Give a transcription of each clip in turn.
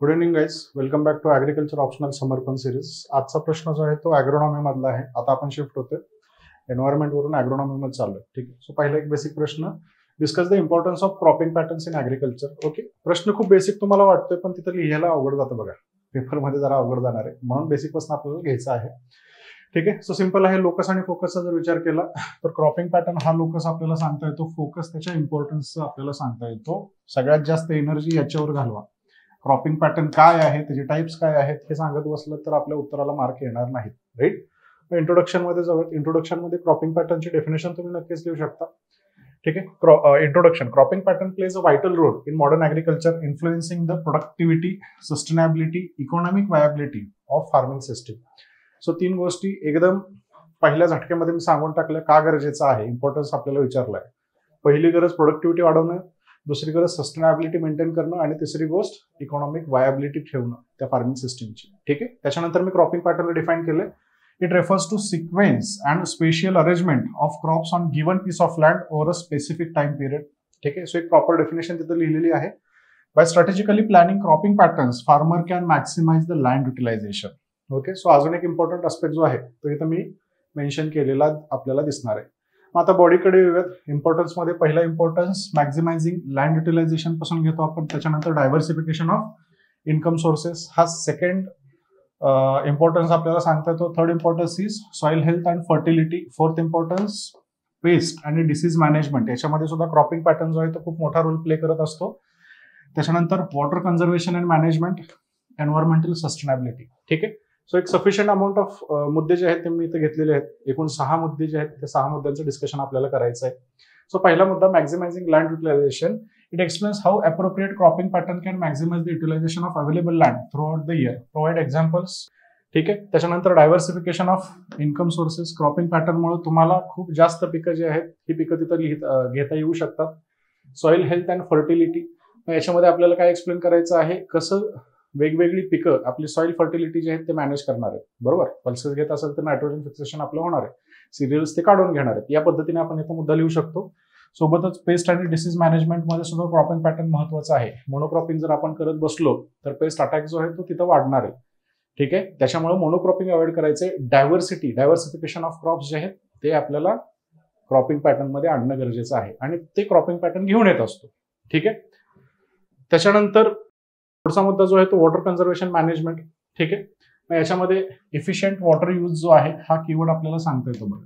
Good evening guys, welcome back to agriculture optional Samarpan series. आजचा प्रश्न जो आहे तो ॲग्रोनॉमी मधला आहे. आता आपण शिफ्ट होतोय एन्व्हायरमेंट वरून ॲग्रोनॉमी मध्ये चाललोय. ठीक आहे. सो पहिला एक बेसिक प्रश्न, discuss the importance of cropping patterns in agriculture. Okay, प्रश्न खूप बेसिक तुम्हाला वाटतोय पण तिथं लिहायला अवघड जातं बघा, पेपरमध्ये जरा अवघड जाणार आहे, म्हणून बेसिक पासून आपल्याला घ्यायचं आहे. ठीक आहे. सो सिंपल आहे. लोकस आणि फोकसचा जर विचार केला तर क्रॉपिंग पॅटर्न हा लोकस आपल्याला सांगता येतो, फोकस त्याच्या इम्पॉर्टन्सचा आपल्याला सांगता येतो. सगळ्यात जास्त एनर्जी याच्यावर घालवा. क्रॉपिंग पॅटर्न काय आहे, त्याचे टाइप्स काय आहेत हे सांगत बसलं तर आपल्या उत्तराला मार्क येणार नाहीत. राईट. इंट्रोडक्शन मध्ये जाऊयात. इंट्रोडक्शन मध्ये क्रॉपिंग पॅटर्नची डेफिनेशन तुम्ही नक्कीच लिहू शकता. ठीक आहे. Introduction, cropping pattern plays a vital role in modern agriculture, influencing the productivity, sustainability, economic viability of farming system. So तीन गोष्टी एकदम पहिल्या झटक्यामध्ये मी सांगून टाकल्या का गरजेचं आहे, इम्पॉर्टन्स आपल्याला विचारलाय. पहिली गरज प्रोडक्टिव्हिटी वाढवणं, दुसरी गरज सस्टेनेबिलिटी मेंटेन करणं आणि तिसरी गोष्ट इकॉनॉमिक वायबिलिटी ठेवणं त्या फार्मिंग सिस्टीमची. ठीक आहे. त्याच्यानंतर मी क्रॉपिंग पॅटर्न डिफाईन केले. It refers to sequence and spatial arrangement of crops on given piece of land over a specific time period. ठीक आहे. सो एक प्रॉपर डेफिनेशन तिथे लिहिलेली आहे. By strategically planning cropping patterns farmer can maximise the land utilisation. Okay. So अजून एक important aspect जो आहे तो इथं मी मेन्शन केलेला आपल्याला दिसणार आहे. मग आता बॉडीकडे येऊयात. इम्पॉर्टन्स मध्ये पहिला इम्पॉर्टन्स मॅक्झिमायझिंग लँड युटिलायझेशन पासून घेतो आपण. त्याच्यानंतर डायव्हर्सिफिकेशन ऑफ इन्कम सोर्सेस हा सेकंड इम्पॉर्टन्स आपल्याला सांगता येतो. Third importance is soil health and fertility. Fourth importance paste आणि डिसीज मॅनेजमेंट. याच्यामध्ये सुद्धा क्रॉपिंग पॅटर्न जो आहे तो खूप मोठा रोल प्ले करत असतो. त्याच्यानंतर water conservation and management, environmental sustainability. ठीक आहे. सो एक सफिशियंट अमाऊंट ऑफ मुद्दे जे आहेत ते मी इथे घेतलेले आहेत. एकूण 6 मुद्दे जे आहेत ते 6 मुद्द्यांचं डिस्कशन आपल्याला करायचं आहे. सो पहिला मुद्दा, maximizing land utilization. It explains how appropriate cropping pattern can maximize the utilization of available land throughout the year. Provide examples. ठीक आहे. त्याच्यानंतर diversification of income sources. Cropping पॅटर्नमुळे तुम्हाला खूप जास्त पिकं जे आहेत ही पिकं तिथं घेता येऊ शकतात. Soil health and fertility. याच्यामध्ये आपल्याला काय एक्सप्लेन करायचं आहे, कसं वेगवेगळी पिकं आपली सॉइल फर्टिलिटी जे आहेत ते मॅनेज करणार आहेत. बरोबर. पल्सेस घेत असेल तर नायट्रोजन फिक्सेशन आपलं होणार आहे, सिरियल्स ते काढून घेणार आहेत. या पद्धतीने आपण इथं मुद्दा लिहू शकतो. सोबतच पेस्ट आणि डिसीज मॅनेजमेंट मध्ये सुद्धा क्रॉपिंग पॅटर्न महत्वाचं आहे. मोनोक्रॉपिंग जर आपण करत बसलो तर पेस्ट अटॅक जो आहे तो तिथं वाढणार आहे. ठीक आहे. त्याच्यामुळे मोनोक्रॉपिंग अवॉइड करायचे. डायव्हर्सिफिकेशन ऑफ क्रॉप्स जे आहेत ते आपल्याला क्रॉपिंग पॅटर्न मध्ये आणणं गरजेचं आहे आणि ते क्रॉपिंग पॅटर्न घेऊन येत असतो. ठीक आहे. त्याच्यानंतर पुढचा मुद्दा जो आहे तो वॉटर कन्झर्वेशन मॅनेजमेंट. ठीक आहे. मग याच्यामध्ये इफिशियंट वॉटर यूज जो आहे हा कीवर्ड आपल्याला सांगता येतो बघा.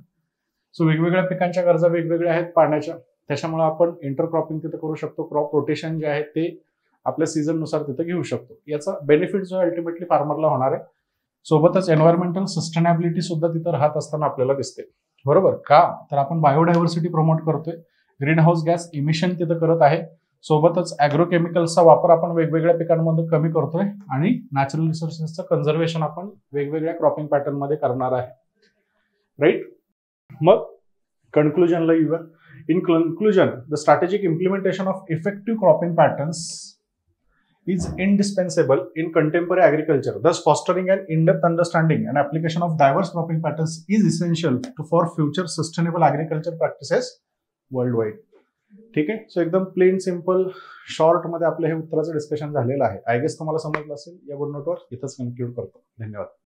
सो वेगवेगळ्या पिकांच्या गरजा वेगवेगळ्या आहेत पाण्याच्या, त्याच्यामुळे आपण इंटरक्रॉपिंग तिथे करू शकतो. क्रॉप रोटेशन जे आहे ते आपल्या सीझन नुसार तिथे घेऊ शकतो. याचा बेनिफिट जो अल्टिमेटली फार्मरला होणार आहे. सोबतच एन्व्हायरमेंटल सस्टेनेबिलिटी सुद्धा तिथे राहत असताना आपल्याला दिसते. बरोबर. का तर आपण बायोडायव्हर्सिटी प्रमोट करतोय, ग्रीन हाऊस गॅस इमिशन तिथे करत आहे. सोबतच ॲग्रोकेमिकल्सचा वापर आपण वेगवेगळ्या पिकांमध्ये कमी करतोय आणि नॅचरल रिसोर्सेसचं कन्झर्वेशन आपण वेगवेगळ्या क्रॉपिंग पॅटर्न मध्ये करणार आहे. राईट. मग कन्क्लुजनला येऊया. In conclusion, the strategic implementation of effective cropping patterns is indispensable in contemporary agriculture. Thus, fostering an in-depth understanding and application of diverse cropping patterns is essential for future sustainable agriculture practices worldwide. ठीक आहे. So एकदम plain simple short मध्ये आपलं हे उत्तराचं discussion झालेलं आहे. I guess तुम्हाला समजलं असेल. या गुड नोटवर इथंच कन्क्लूड करतो. धन्यवाद.